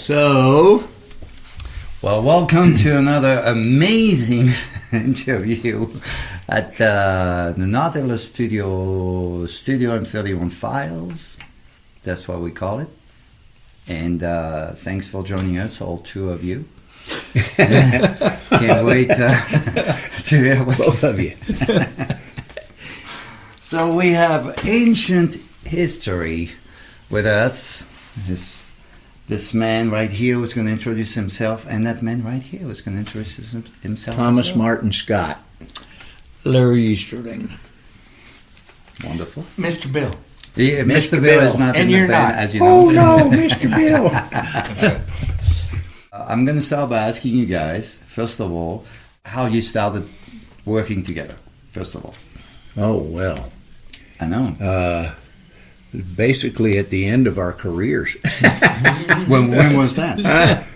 So, well, welcome to another amazing interview at the Nautilus Studio M31 Files. That's what we call it. And thanks for joining us, all two of you. Can't wait to hear what both of you. So we have ancient history with us. This man right here was going to introduce himself, and that man right here was going to introduce himself. Thomas Martin Scott. Larry Easterling. Wonderful. Mr. Bill. Yeah, Mr. Bill is not in the band, as you know. Oh no, Mr. Bill. I'm going to start by asking you guys, first of all, how you started working together, first of all. Oh, well. I know. Basically at the end of our careers. When was that?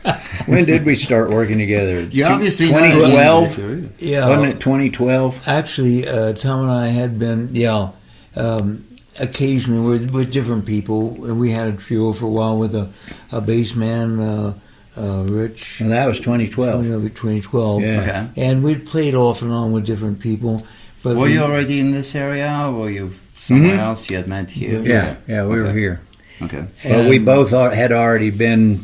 When did we start working together? You obviously 2012? Yeah. Wasn't it 2012? Actually, Tom and I had been, occasionally with different people. And we had a trio for a while with a bass man, Rich. And that was 2012. 2012. Yeah. Okay. And we'd played off and on with different people. But Were you already in this area, or were you somewhere else you had met here? Yeah, we were here. Okay. But we both had already been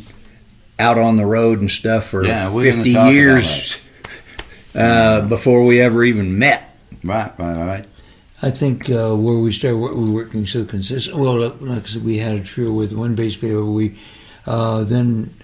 out on the road and stuff for 50 years before we ever even met. Right. I think where we started working so consistent. Well, like I said, we had a trio with one bass player. We then,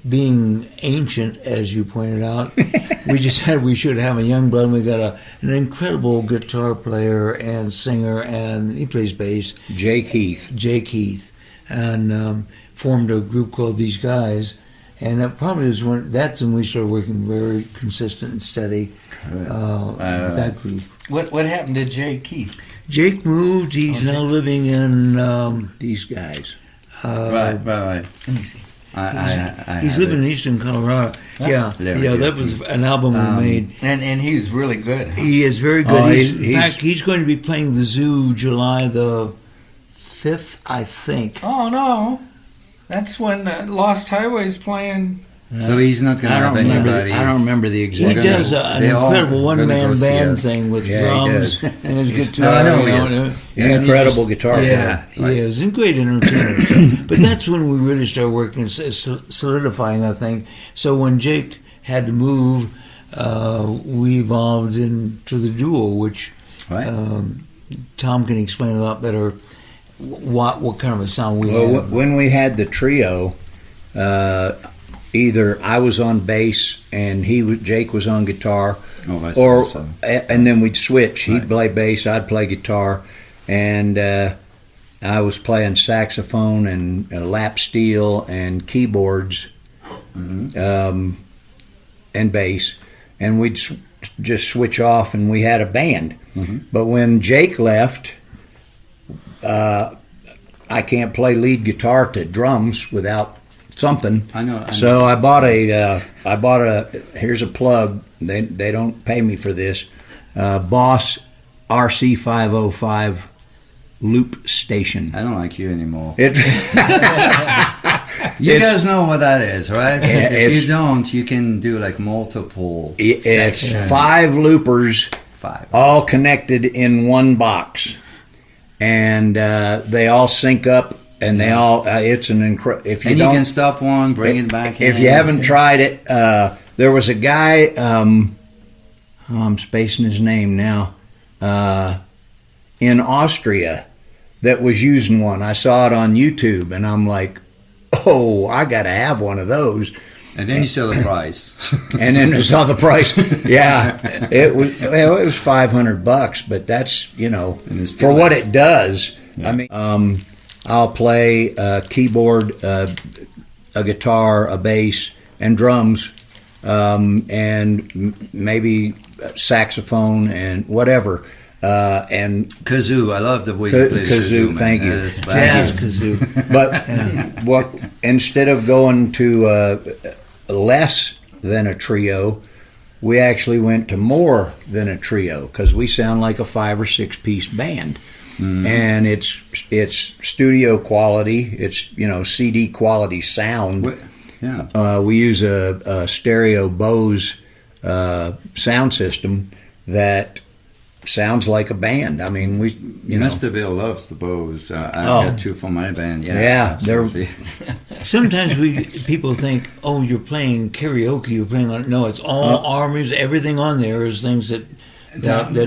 being ancient, as you pointed out, we decided we should have a young blood. And we got an incredible guitar player and singer, and he plays bass. Jake Heath, and formed a group called These Guys. And that probably was that's when we started working very consistent and steady with that group. What happened to Jake Keith? Jake moved. He's now living in These Guys. Right. Let me see. He's living in Eastern Colorado. Yeah, that was an album we made. And he's really good. Huh? He is very good. Oh, In fact, he's going to be playing the Zoo July the 5th, I think. Oh, no. That's when Lost Highway's playing. So he's not going to have anybody. I don't remember the He exact. does an incredible one-man band thing with drums and his guitar. I know he is. Incredible guitar player. Yeah, he is. And great entertainer. But that's when we really started working, solidifying that thing. So when Jake had to move, we evolved into the duo, which Tom can explain a lot better what kind of a sound we had. When we had the trio, either I was on bass and Jake was on guitar, and then we'd switch. He'd play bass, I'd play guitar, and I was playing saxophone and lap steel and keyboards, and bass, and we'd just switch off, and we had a band. But when Jake left, I can't play lead guitar to drums without something. I know. So I bought a here's a plug. They don't pay me for this. Boss RC505 loop station. I don't like you anymore. You guys know what that is, right? Yeah, if you don't, you can do like multiple sections. It's 5 loopers, all connected in one box, and they all sync up. And they all, it's an incredible. And you can stop one, bring it back in. If you haven't tried it, there was a guy, I'm spacing his name now, in Austria that was using one. I saw it on YouTube, and I'm like, oh, I got to have one of those. And then you saw the price. And then I saw the price. Yeah, it was $500, but that's, for what it does. Yeah. I mean, I'll play a keyboard, a guitar, a bass, and drums, and maybe saxophone and whatever. And kazoo, I love the way you play kazoo. Thank you. Jazz kazoo. But instead of going to less than a trio, we actually went to more than a trio because we sound like a 5 or 6 piece band. Mm-hmm. And it's studio quality, it's CD quality sound. Yeah. We use a stereo Bose sound system that sounds like a band. I mean, Mr. Bill loves the Bose. I got two for my band. Yeah, absolutely. Sometimes people think, oh, you're playing karaoke. You're playing on. No, it's all our music. Everything on there is things that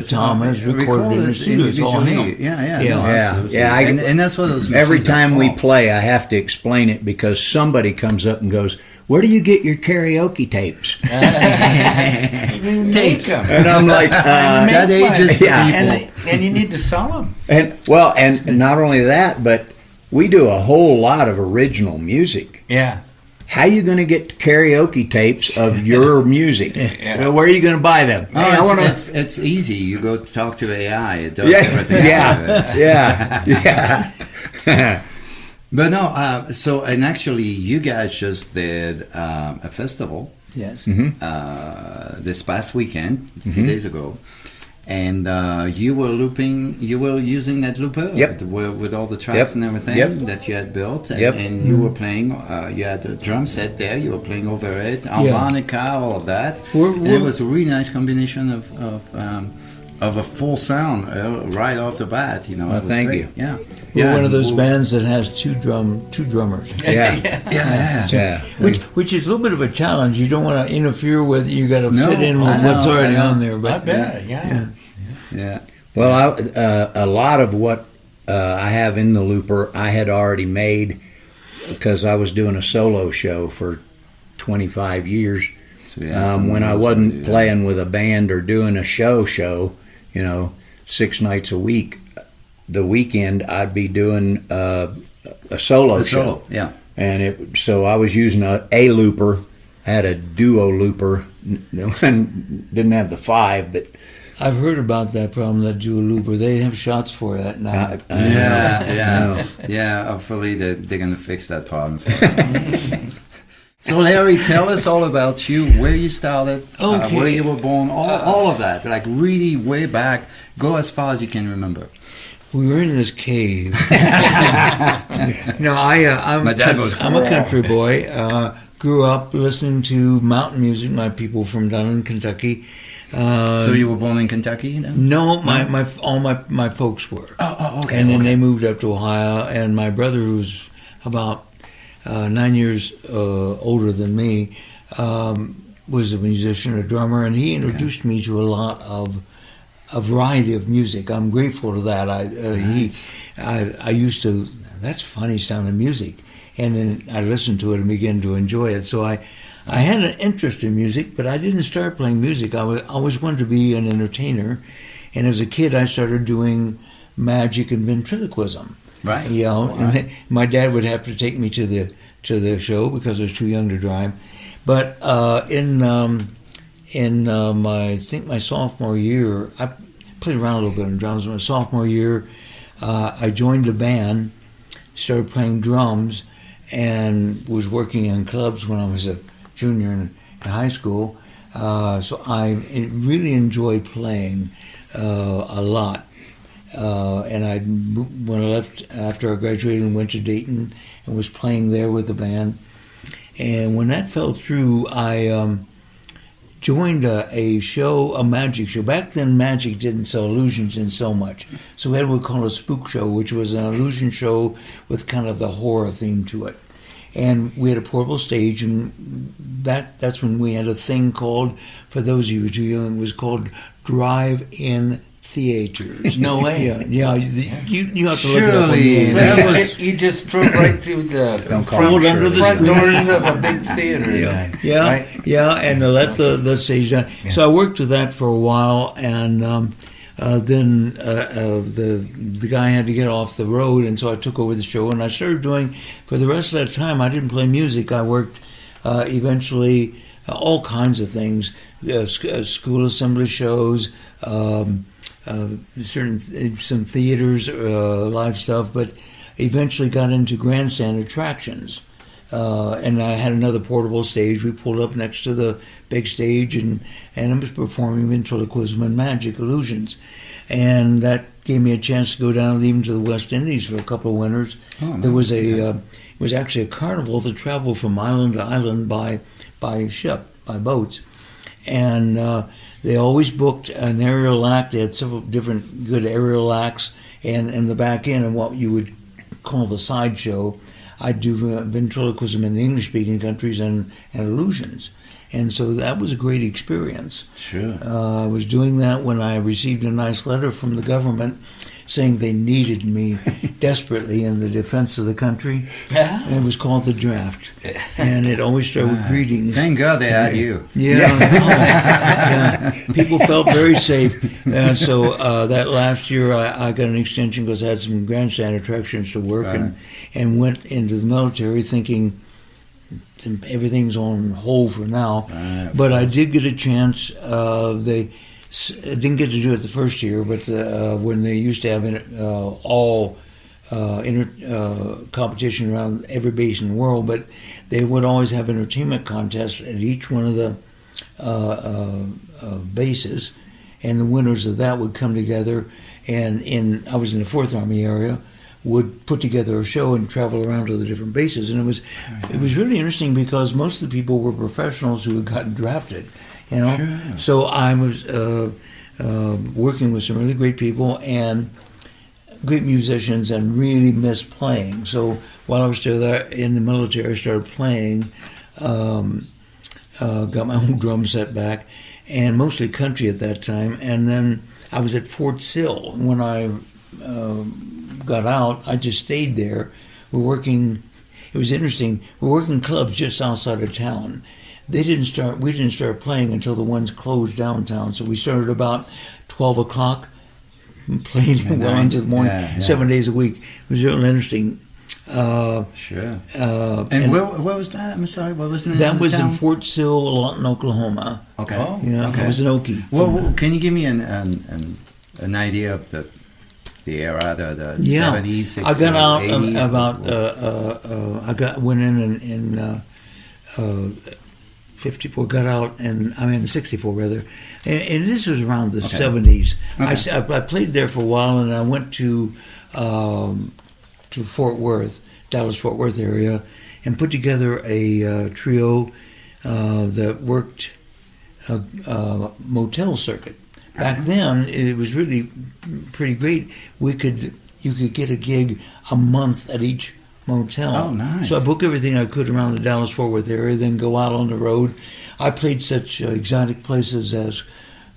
Tom has recorded in the studio. It's all him. Yeah. And that's what those. Every time we play, I have to explain it because somebody comes up and goes, "Where do you get your karaoke tapes?" Tapes. And I'm like, that ages the people. And you need to sell them. And not only that, but we do a whole lot of original music. Yeah. How you going to get karaoke tapes of your music? Well, where are you going to buy them? It's easy. You go talk to AI. It does everything. Yeah. But no, and actually, you guys just did a festival. Yes. This past weekend, a few days ago, and you were using that looper with all the tracks and everything that you had built, and you were playing. You had a drum set there. You were playing over it, harmonica, all of that. And it was a really nice combination of a full sound right off the bat. You know, well, thank you. Yeah. We're one of those bands that has two drummers. Which is a little bit of a challenge. You don't want to interfere with. You got to fit in with what's already on there. But I bet. Yeah. Well, a lot of what I have in the looper, I had already made because I was doing a solo show for 25 years. So when I wasn't playing with a band or doing a show, 6 nights a week. The weekend I'd be doing a solo show. Yeah. And so I was using a looper. I had a duo looper. Didn't have the 5, but I've heard about that problem, that duo looper. They have shots for that now. Hopefully they're going to fix that problem for you. So Larry, tell us all about you, where you started, where you were born, all of that, like really way back. Go as far as you can remember. We were in this cave. My dad was. I'm a country boy. Grew up listening to mountain music. My people from down in Kentucky. So you were born in Kentucky then? No, all my folks were. Oh, okay. And then they moved up to Ohio. And my brother, who's about 9 years older than me, was a musician, a drummer, and he introduced me to a lot of a variety of music. I'm grateful to that. I used to. That's funny sounding music, and then I listened to it and began to enjoy it. So I had an interest in music, but I didn't start playing music. I always wanted to be an entertainer, and as a kid, I started doing magic and ventriloquism. Right. And my dad would have to take me to the show because I was too young to drive. But in my sophomore year, I played around a little bit on drums. In my sophomore year, I joined a band, started playing drums, and was working in clubs when I was a junior in high school. So I really enjoyed playing a lot. And when I left after I graduated and went to Dayton and was playing there with the band. And when that fell through, I joined a magic show. Back then, magic didn't sell illusions in so much. So we had what we call a spook show, which was an illusion show with kind of the horror theme to it. And we had a portable stage, and that's when we had a thing called, for those of you who are too young, it was called drive-in theaters. No way. You have to look it up. Surely you just drove right through the front doors of a big theater. And to let the stage down. Yeah. So I worked with that for a while, and then the guy had to get off the road, and so I took over the show, and I started doing, for the rest of that time, I didn't play music. I worked eventually all kinds of things, school assembly shows, some theaters, live stuff, but eventually got into grandstand attractions. And I had another portable stage. We pulled up next to the big stage, and I was performing ventriloquism and magic illusions. And that gave me a chance to go down even to the West Indies for a couple of winters. There was It was actually a carnival that traveled from island to island by ship, by boats. And they always booked an aerial act. They had several different good aerial acts, and in the back end, and what you would call the sideshow, I do ventriloquism in English-speaking countries and illusions. And so that was a great experience. Sure. I was doing that when I received a nice letter from the government saying they needed me desperately in the defense of the country. And it was called the draft. And it always started with greetings. Thank God they had you. Yeah. People felt very safe. And so that last year I got an extension because I had some grandstand attractions to work and went into the military thinking everything's on hold for now. But I did get a chance. I didn't get to do it the first year, but when they used to have all competition around every base in the world, but they would always have entertainment contests at each one of the bases, and the winners of that would come together. And I was in the 4th Army area, would put together a show and travel around to the different bases, and it was really interesting because most of the people were professionals who had gotten drafted. You know, sure. So I was working with some really great people and great musicians, and really missed playing. So while I was still there in the military, I started playing. Got my own drum set back, and mostly country at that time. And then I was at Fort Sill when I got out. I just stayed there. We're working. It was interesting. We're working clubs just outside of town. We didn't start playing until the ones closed downtown. So we started about 12 o'clock, playing well into the morning, 7 days a week. It was really interesting. Sure. And where was that? I'm sorry, what was the name that? Of the Was town? In Fort Sill, Lawton, Oklahoma. Okay. Oh, yeah, okay. I was in Okie. Well, can you give me an idea of the era, the 70s, 60s, I got out 80s? went in 54, got out, and I mean 64 rather, and this was around the 70s. I played there for a while, and I went to Fort Worth, Dallas-Fort Worth area, and put together a trio that worked a motel circuit. Back then, it was really pretty great. You could get a gig a month at each motel. Oh, nice. So I booked everything I could around the Dallas-Fort Worth area, then go out on the road. I played such exotic places as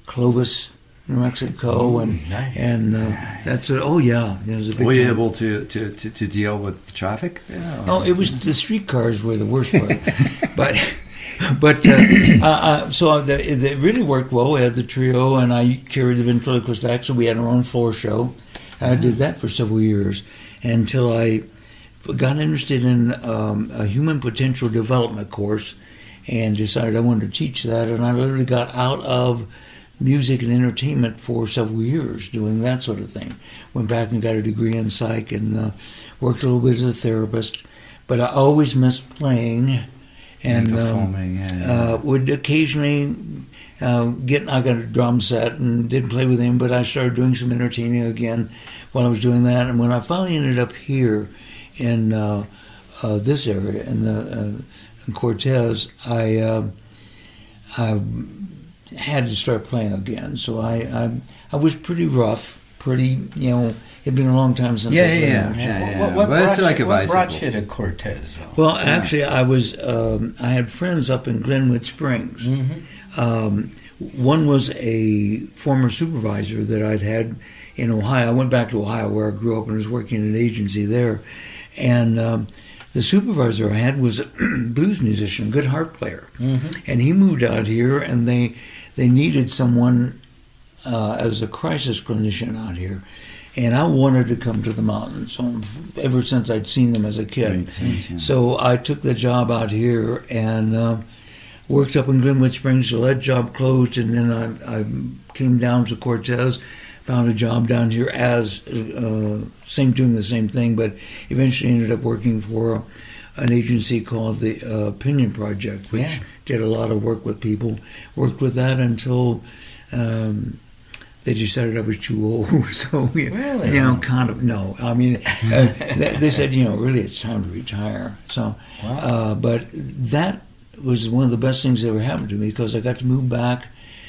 Clovis, New Mexico, that's it. Oh yeah, it was a big. Were you time. able to deal with traffic? Yeah, Oh, it was the streetcars were the worst part, so it really worked well. We had the trio, and I carried the ventriloquist act, so we had our own floor show. And I did that for several years until I got interested in a human potential development course, and decided I wanted to teach that. And I literally got out of music and entertainment for several years doing that sort of thing. Went back and got a degree in psych and worked a little bit as a therapist. But I always missed playing and performing. Would occasionally I got a drum set and did play with him, but I started doing some entertaining again while I was doing that. And when I finally ended up here in this area, in Cortez, I had to start playing again. So I was pretty rough, it'd been a long time since I played much. What brought you to Cortez? Well, actually, I had friends up in Glenwood Springs. Mm-hmm. One was a former supervisor that I'd had in Ohio. I went back to Ohio where I grew up and was working in an agency there. And the supervisor I had was a blues musician, a good harp player. Mm-hmm. And he moved out here, and they needed someone as a crisis clinician out here. And I wanted to come to the mountains ever since I'd seen them as a kid. So I took the job out here and worked up in Glenwood Springs. So that job closed, and then I came down to Cortez, found a job down here as doing the same thing, but eventually ended up working for an agency called the Opinion Project, which did a lot of work with people. Worked with that until they decided I was too old. So, really? Kind of, no. I mean, they said, really it's time to retire. So, wow. But that was one of the best things that ever happened to me, because I got to move back,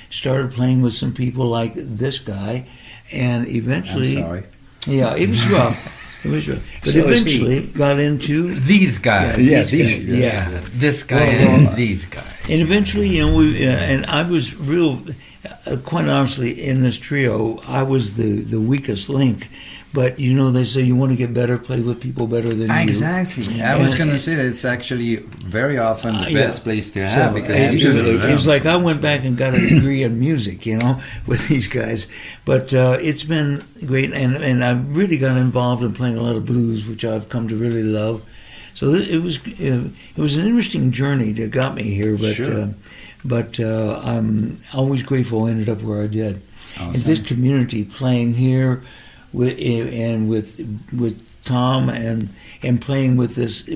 started playing with some people like this guy, and eventually... I'm sorry. Yeah, it was rough. It was rough. But So eventually got into... These guys. This guy and these guys. And eventually, and I was quite honestly, in this trio, I was the weakest link. But, they say you want to get better, play with people better than you. Exactly. I was going to say that it's actually very often the best place to have, because it was like I went back and got a degree in music, with these guys. But it's been great, and I really got involved in playing a lot of blues, which I've come to really love. So it was an interesting journey that got me here, but sure. I'm always grateful I ended up where I did. Awesome. In this community, playing here with Tom and playing with this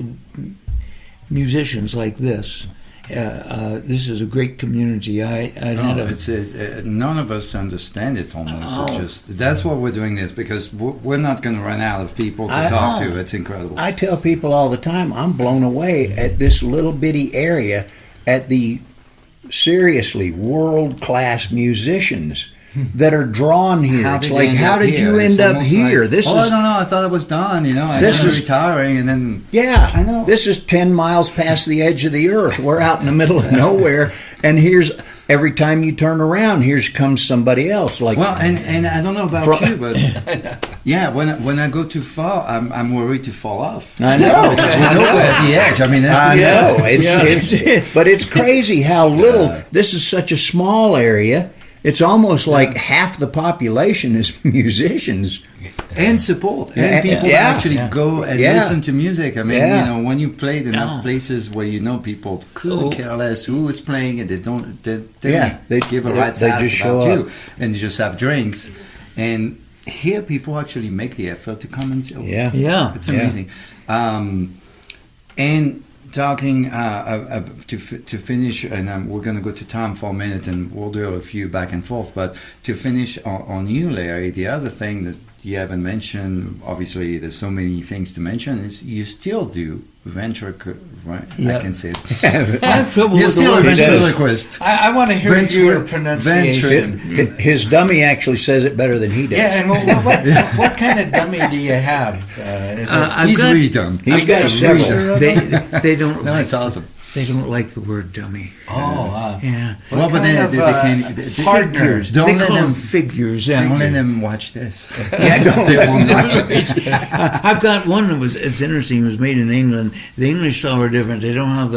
musicians like this. This is a great community. None of us understand it almost. It's that's what we're doing this, because we're not going to run out of people to talk to. It's incredible. I tell people all the time, I'm blown away at this little bitty area, at the seriously world-class musicians that are drawn here. It's like, how did you end up here? This is, I don't know. I thought it was done. I was retiring, and then I know. This is 10 miles past the edge of the earth. We're out in the middle of nowhere, and here's every time you turn around, here comes somebody else. Like, well, and I don't know about you, but when I go too far, I'm worried to fall off. I know. At the edge. I mean, that's but it's crazy how little. This is such a small area. It's almost like half the population is musicians. And support. And people actually go and listen to music. I mean, when you played enough places where people couldn't care less who was playing, and they don't give a rat's ass about you. And they just have drinks. And here people actually make the effort to come and say, it's amazing. And talking to finish, and we're going to go to Tom for a minute, and we'll do a few back and forth. But to finish on you, Larry, the other thing that you haven't mentioned, obviously there's so many things to mention, is you still do right? I can say it. I have trouble with the word ventriloquist. I want to hear your pronunciation. His dummy actually says it better than he does. Yeah, and what kind of dummy do you have? He's really dumb. He's got several. They don't. No, it's awesome. They don't like the word dummy. Yeah. Well, but they can partners. They call them figures. Don't let them watch this. Don't. I've got one that it's interesting. It was made in England. The English style are different. They don't have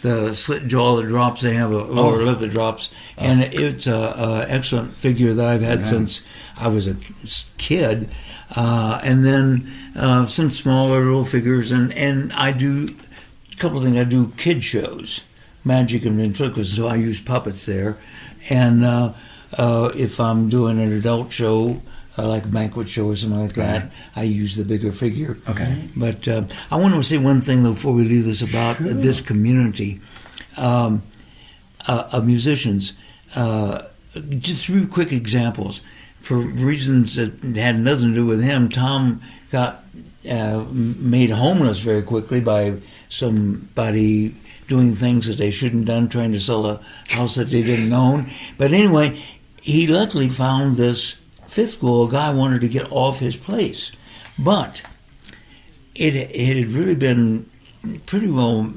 the slit jaw that drops. They have a lower lip that drops, and it's a excellent figure that I've had since I was a kid. And then some smaller little figures, and I do. Couple of things. I do kid shows, magic and ventriloquist, so I use puppets there. And if I'm doing an adult show, like a banquet show or something like that, I use the bigger figure. Okay. But I want to say one thing, though, before we leave this, about this community of musicians. Just 3 quick examples. For reasons that had nothing to do with him, Tom got made homeless very quickly by somebody doing things that they shouldn't have done, trying to sell a house that they didn't own. But anyway, he luckily found this fifth school. A guy wanted to get off his place. But it had really been pretty well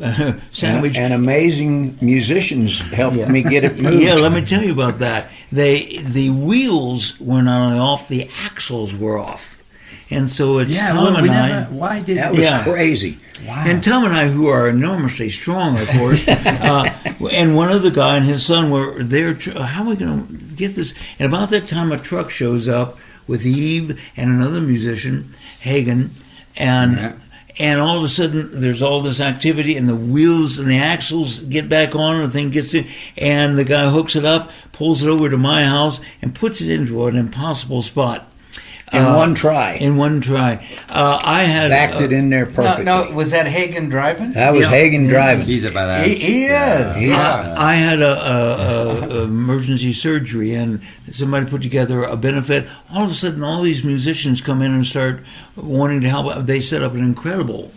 sandwiched. And amazing musicians helped me get it moved. Yeah, let me tell you about that. The wheels were not only off, the axles were off. And so it's Tom and I. That was crazy. Wow. And Tom and I, who are enormously strong, of course, and one other guy and his son were there. How are we going to get this? And about that time, a truck shows up with Yves and another musician, Hagen, and all of a sudden there's all this activity, and the wheels and the axles get back on, and the thing gets in, and the guy hooks it up, pulls it over to my house, and puts it into an impossible spot. In one try. In one try. I had... Backed it in there perfectly. No, was that Hagen driving? That was Hagen driving. He's a badass. He is. Yeah. I had a emergency surgery, and somebody put together a benefit. All of a sudden, all these musicians come in and start wanting to help. They set up an incredible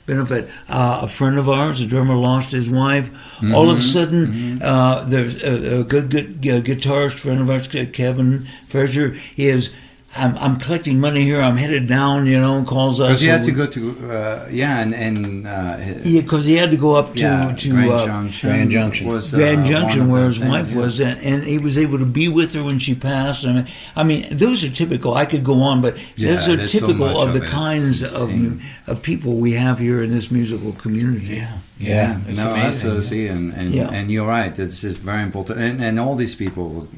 benefit. A friend of ours, a drummer, lost his wife. All of a sudden, there's a good guitarist friend of ours, Kevin Frazier. He is... I'm collecting money here. I'm headed down, calls us. Because he had to go to, because he had to go up to Grand Junction. Grand Junction, where his wife was, and he was able to be with her when she passed. I mean, those are typical. I could go on, but those are typical of the kinds of people we have here in this musical community. Yeah. No, absolutely, and you're right. This is very important, and all these people,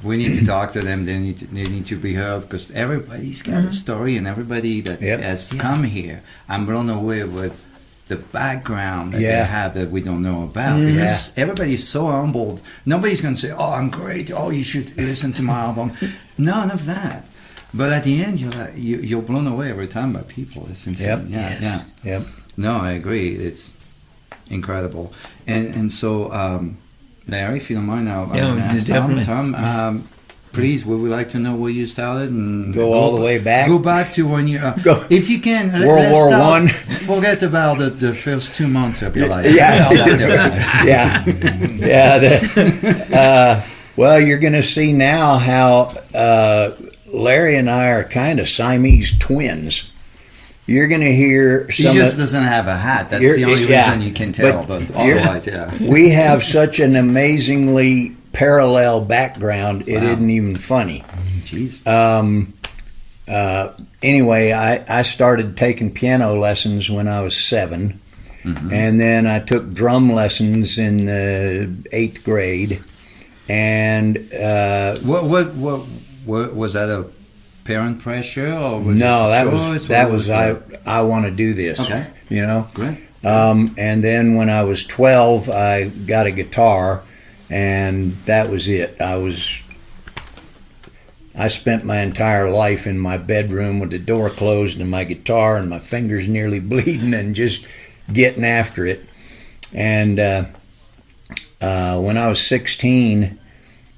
we need to talk to them. They need to be heard, because everybody's got a story, and everybody that has come here, I'm blown away with the background that they have that we don't know about. Because everybody's so humbled. Nobody's going to say, "Oh, I'm great. Oh, you should listen to my album." None of that. But at the end, you're blown away every time by people. It's insane. Yep. No, I agree. It's incredible. And so, Larry, if you don't mind, I'm going to ask Tom, please, we would like to know where you started and go all the way back. Go back to when you, if you can, World War I. Forget about the first 2 months of your life. Well, you're going to see now how Larry and I are kind of Siamese twins. You're going to hear some. He just doesn't have a hat. That's the only reason you can tell. But otherwise, we have such an amazingly parallel background. It isn't even funny. Jeez. Anyway, I started taking piano lessons when I was 7, and then I took drum lessons in the 8th grade. And what was that, a parent pressure, or was no? That was I want to do this. Okay. Great. And then when I was 12, I got a guitar, and that was it. I spent my entire life in my bedroom with the door closed and my guitar and my fingers nearly bleeding and just getting after it. And when I was 16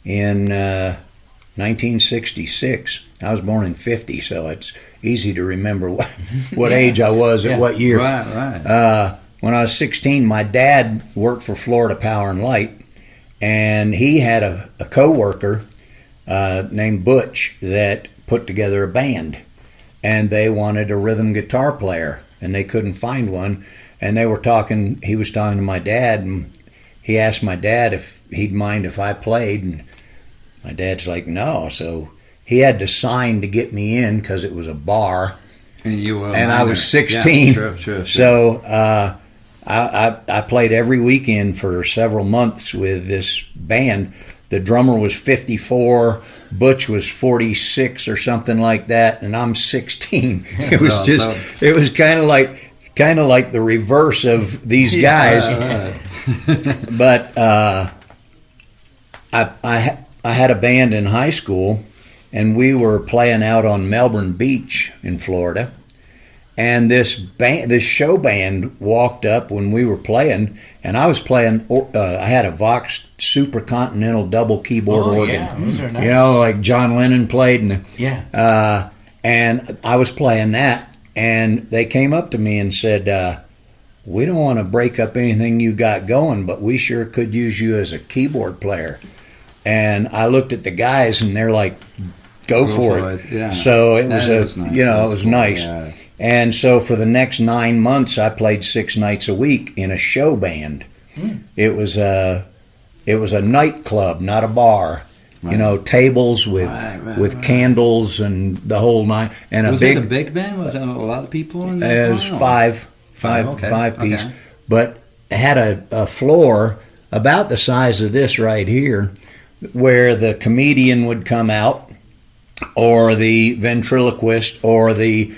in 1966, I was born in 50, so it's easy to remember what age I was at what year. Right. When I was 16, my dad worked for Florida Power and Light, and he had a co-worker named Butch that put together a band, and they wanted a rhythm guitar player, and they couldn't find one. And he was talking to my dad, and he asked my dad if he'd mind if I played, and my dad's like, no. So he had to sign to get me in because it was a bar, and I was 16. Yeah, sure. So I played every weekend for several months with this band. The drummer was 54, Butch was 46 or something like that, and I'm 16. It was it was kind of like the reverse of these guys. But I had a band in high school, and we were playing out on Melbourne Beach in Florida. And this show band walked up when we were playing, and I was playing. I had a Vox Super Continental double keyboard organ. Yeah, those are nice. Like John Lennon played. And I was playing that, and they came up to me and said, "We don't want to break up anything you got going, but we sure could use you as a keyboard player." And I looked at the guys, and they're like, "Go for it!" Yeah. So it was nice. it was nice. Yeah. And so for the next 9 months, I played 6 nights a week in a show band. It was a nightclub, not a bar. Right. Tables with candles and the whole nine. And was it a big band? Was there a lot of people in there? It was five piece, but it had a floor about the size of this right here, where the comedian would come out, or the ventriloquist, or the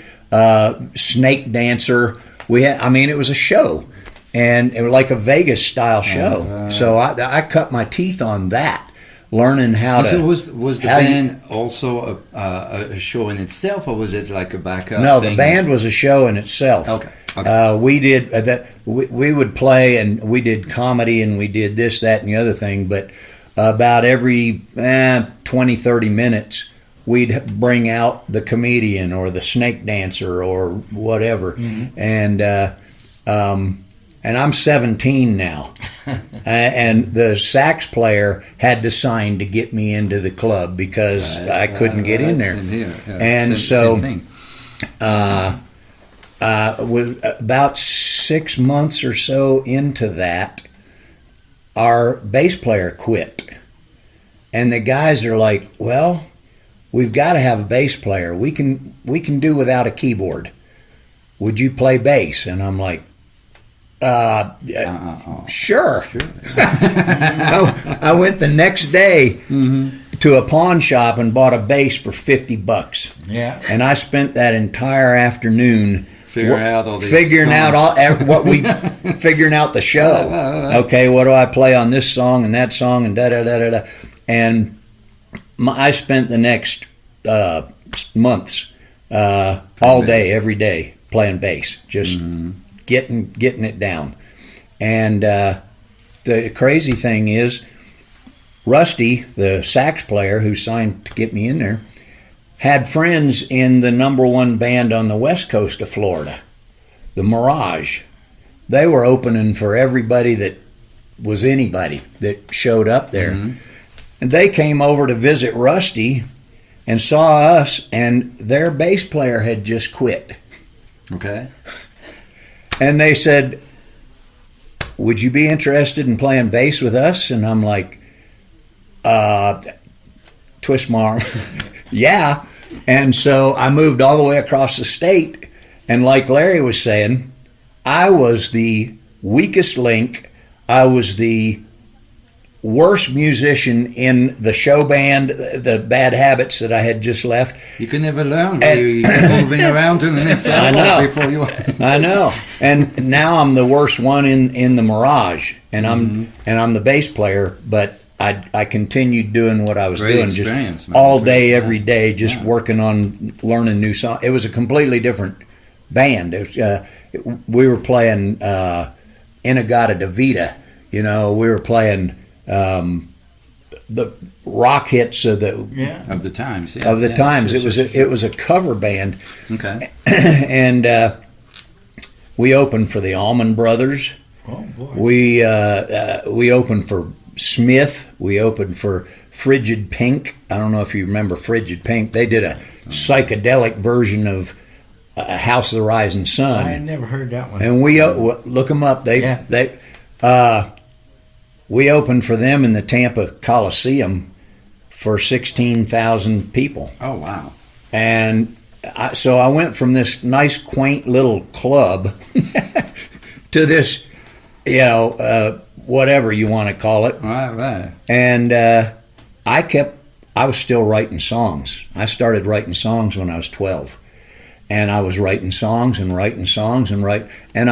snake dancer. It was a show, and it was like a Vegas style show. So I cut my teeth on that. learning how to. So was the band also a show in itself, or was it like a backup? No, thing? the band was a show in itself. Okay. We did that. We would play, and we did comedy, and we did this, that, and the other thing. But about every 20, 30 minutes, we'd bring out the comedian or the snake dancer or whatever. And I'm 17 now, and the sax player had to sign to get me into the club because I couldn't get in there. And same with about 6 months or so into that, our bass player quit, and the guys are like, "Well, we've got to have a bass player. We can do without a keyboard. Would you play bass?" And I'm like, sure. I went the next day to a pawn shop and bought a bass for $50. Yeah. And I spent that entire afternoon figuring out the show. Okay, what do I play on this song and that song and da da da da da. And I spent the next months all day, every day, playing bass, just getting it down. And the crazy thing is, Rusty, the sax player who signed to get me in there, had friends in the #1 band on the west coast of Florida, the Mirage. They were opening for everybody that was anybody that showed up there. And they came over to visit Rusty and saw us, and their bass player had just quit. Okay. And they said, "Would you be interested in playing bass with us?" And I'm like, twist my arm. Yeah. And so I moved all the way across the state. And like Larry was saying, I was the weakest link. I was the worst musician in the show band, the bad habits that I had just left. You could never learn. You kept moving around to the next level before you. I know. And now I'm the worst one in the Mirage, and I'm the bass player. But I continued doing what I was doing, just all day, every day, just working on learning new songs. It was a completely different band. It was, we were playing Inagata Davida. You know, we were playing the rock hits of the times. Times. It was a cover band. Okay. And we opened for the Allman Brothers. Oh boy. We opened for Smith. We opened for Frigid Pink. I don't know if you remember Frigid Pink. They did a psychedelic version of House of the Rising Sun. I had never heard that one. And we look them up. We opened for them in the Tampa Coliseum for 16,000 people. Oh, wow. And so I went from this nice, quaint little club to this, whatever you want to call it. Right. And I was still writing songs. I started writing songs when I was 12. And I was writing songs and writing songs and and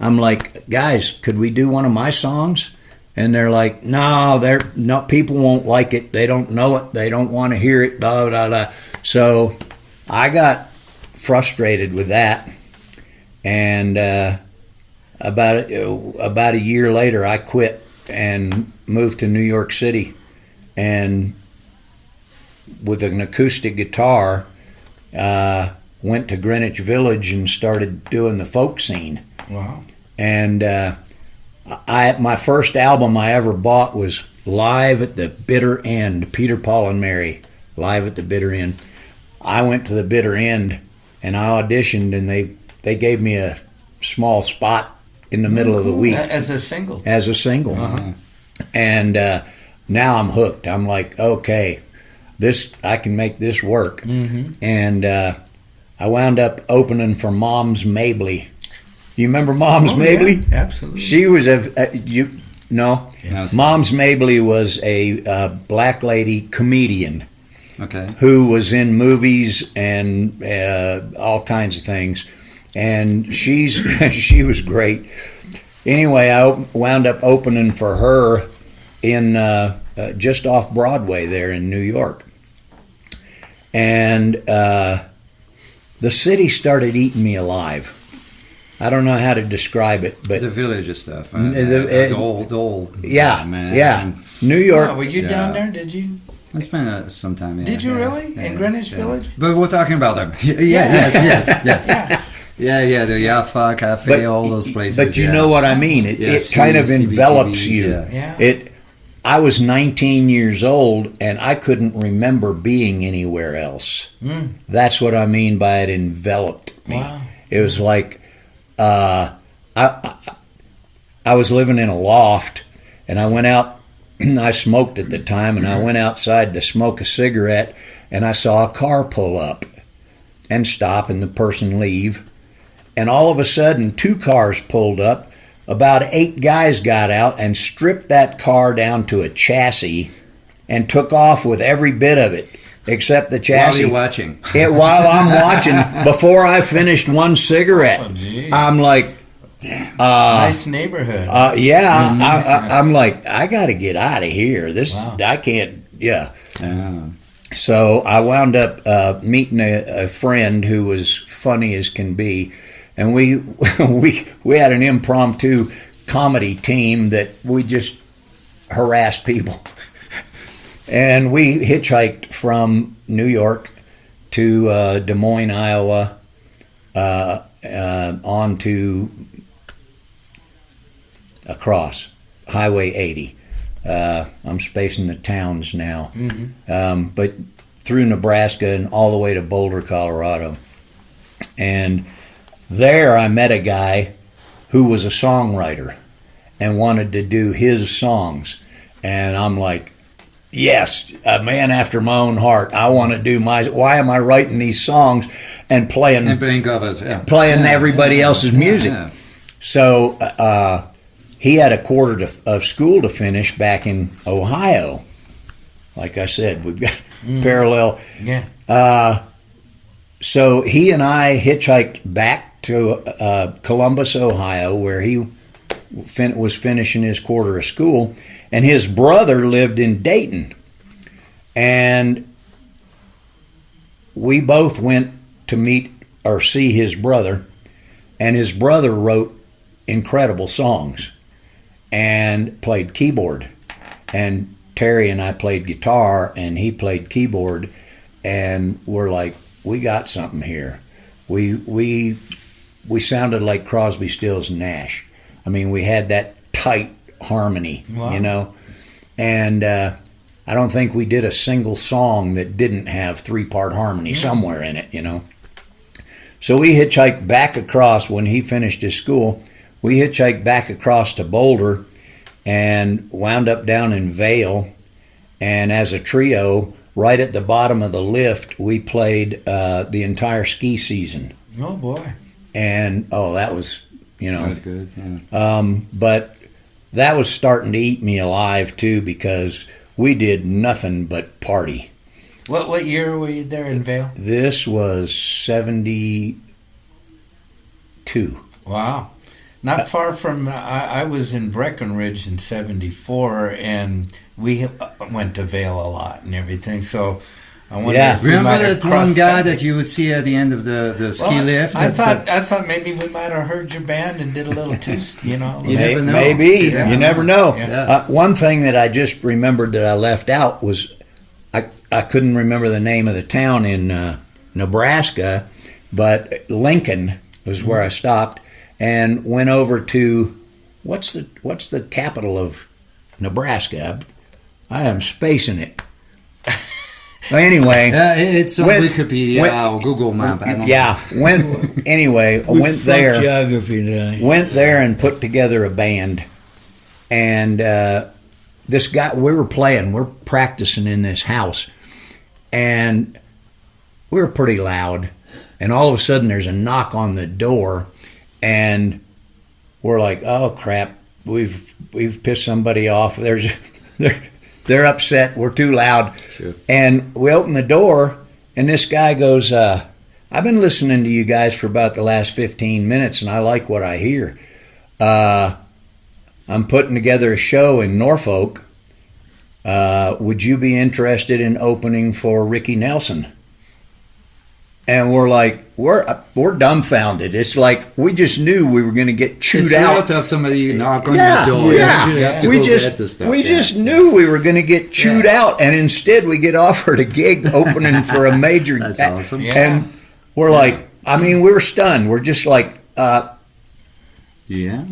I'm like, "Guys, could we do one of my songs?" And they're like, no, people won't like it. They don't know it. They don't want to hear it. Blah, blah, blah. So I got frustrated with that. And about a year later, I quit and moved to New York City. And with an acoustic guitar, went to Greenwich Village and started doing the folk scene. Wow. And my first album I ever bought was Live at the Bitter End, Peter, Paul, and Mary, Live at the Bitter End. I went to the bitter end and I auditioned, and they gave me a small spot in the middle of the week. As a single? As a single. Uh-huh. And now I'm hooked. I'm like, okay, I can make this work. Mm-hmm. And I wound up opening for Mom's Mabley. You remember Mom's Mabley? Yeah, absolutely. She was Mom's Mabley was a black lady comedian. Okay. Who was in movies and all kinds of things, and she was great. Anyway, I wound up opening for her in just off Broadway there in New York. And the city started eating me alive. I don't know how to describe it, but the village stuff, the old, yeah, man. Yeah. New York. Oh, were you down there? Did you? I spent some time. Yeah, Did you really in Greenwich Village? But we're talking about them. Yes. Yeah. The Yafa Cafe, all those places. But you know what I mean. It kind of envelops you. Yeah. I was 19 years old, and I couldn't remember being anywhere else. That's what I mean by it enveloped me. Wow. It was like I was living in a loft, and I went out. I smoked at the time, and I went outside to smoke a cigarette, and I saw a car pull up and stop and the person leave. And all of a sudden, 2 cars pulled up. About 8 guys got out and stripped that car down to a chassis and took off with every bit of it, except the chassis. While you're watching. While I'm watching, before I finished one cigarette, I'm like, nice neighborhood. I'm like, I got to get out of here. I can't. Yeah. So I wound up meeting a friend who was funny as can be, and we had an impromptu comedy team that we just harassed people, and we hitchhiked from New York to Des Moines, Iowa, on to across Highway 80. I'm spacing the towns now. But through Nebraska and all the way to Boulder, Colorado. And there I met a guy who was a songwriter and wanted to do his songs. And I'm like, yes, a man after my own heart. I want to do why am I writing these songs and playing covers, playing everybody else's music? So he had a quarter of school to finish back in Ohio. Like I said, we've got parallel. Yeah. So he and I hitchhiked back to Columbus, Ohio, where he was finishing his quarter of school, and his brother lived in Dayton. And we both went to meet or see his brother, and his brother wrote incredible songs and played keyboard. And Terry and I played guitar, and he played keyboard, and we're like, we got something here. We sounded like Crosby, Stills, and Nash. I mean, we had that tight harmony, you know. And I don't think we did a single song that didn't have 3-part harmony somewhere in it, you know. So we hitchhiked back across when he finished his school. We hitchhiked back across to Boulder and wound up down in Vail. And as a trio, right at the bottom of the lift, we played the entire ski season. Oh, boy. And, that was, you know. That was good, yeah. But that was starting to eat me alive, too, because we did nothing but party. What year were you there in Vail? This was 72. Wow. Not far from, I was in Breckenridge in 74, and we went to Vail a lot and everything, so I wonder if we remember might that have one guy that you would see at the end of the ski lift? I thought maybe we might have heard your band and did a little twist, you know. You never know. Maybe. You never know. Yeah. One thing that I just remembered that I left out was I couldn't remember the name of the town in Nebraska, but Lincoln was where I stopped, and went over to what's the capital of Nebraska? I am spacing it. Well, anyway, it's on Wikipedia or Google Map. I don't know. Anyway, I went there. Geography today. Went there and put together a band, and this guy we're practicing in this house, and we were pretty loud, and all of a sudden there's a knock on the door. And we're like, oh crap, we've pissed somebody off. They're upset. We're too loud. Sure. And we open the door, and this guy goes, I've been listening to you guys for about the last 15 minutes, and I like what I hear. I'm putting together a show in Norfolk would you be interested in opening for Ricky Nelson? And we're like, we're dumbfounded. It's like we just knew we were going to get chewed out. It's real to have somebody knock on your door. Yeah. We just knew we were going to get chewed out, and instead we get offered a gig opening for a major. That's awesome. And we're like, I mean, we were stunned. We're just like, yeah.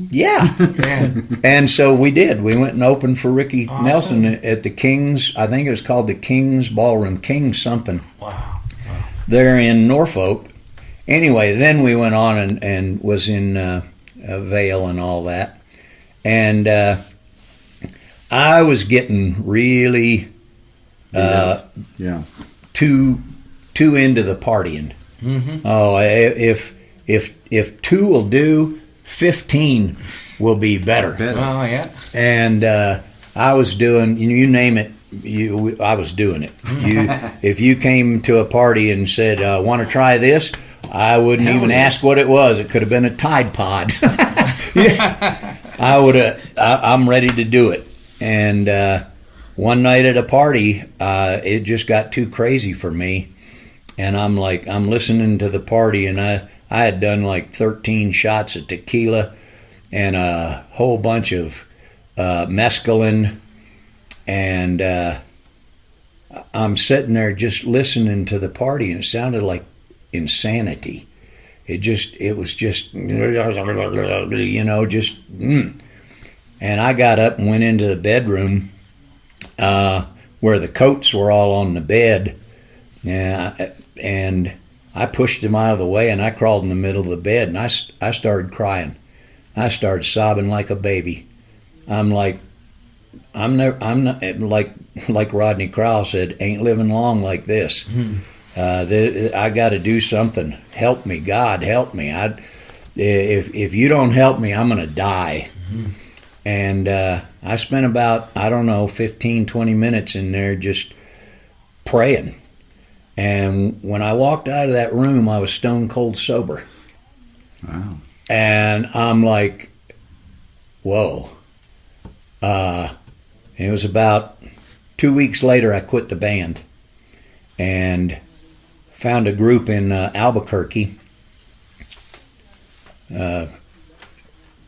And so we did. We went and opened for Ricky Nelson at the King's. I think it was called the King's Ballroom, King's something. Wow. There in Norfolk. Anyway, then we went on and was in Vail and all that. And I was getting really too into the partying. Mm-hmm. Oh, if 2 will do, 15 will be better. Oh, yeah. And I was doing, you name it, I was doing it. If you came to a party and said, want to try this, I wouldn't even ask what it was. It could have been a Tide Pod. I'm ready to do it. And one night at a party, it just got too crazy for me. And I'm listening to the party, and I had done like 13 shots of tequila and a whole bunch of mescaline. And I'm sitting there just listening to the party, and it sounded like insanity. It was just, And I got up and went into the bedroom where the coats were all on the bed, and I pushed them out of the way, and I crawled in the middle of the bed, and I started crying. I started sobbing like a baby. I'm not like Rodney Crowell said, ain't living long like this. I got to do something. Help me, God, help me. If you don't help me, I'm going to die. And I spent about, 15, 20 minutes in there just praying. And when I walked out of that room, I was stone cold sober. Wow. And I'm like, whoa. It was about 2 weeks later I quit the band and found a group in Albuquerque that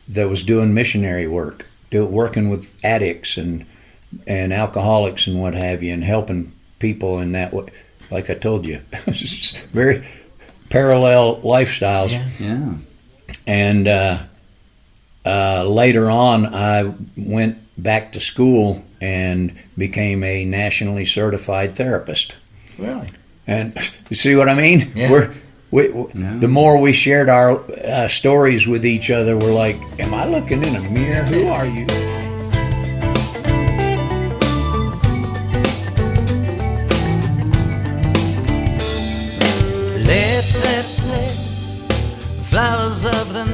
was doing missionary work, working with addicts and alcoholics and what have you, and helping people in that way. Like I told you, very parallel lifestyles. Yeah. And later on, I went back to school and became a nationally certified therapist. Really? And you see what I mean? Yeah. The more we shared our stories with each other, we're like, am I looking in a mirror? Who are you? Let's flowers of the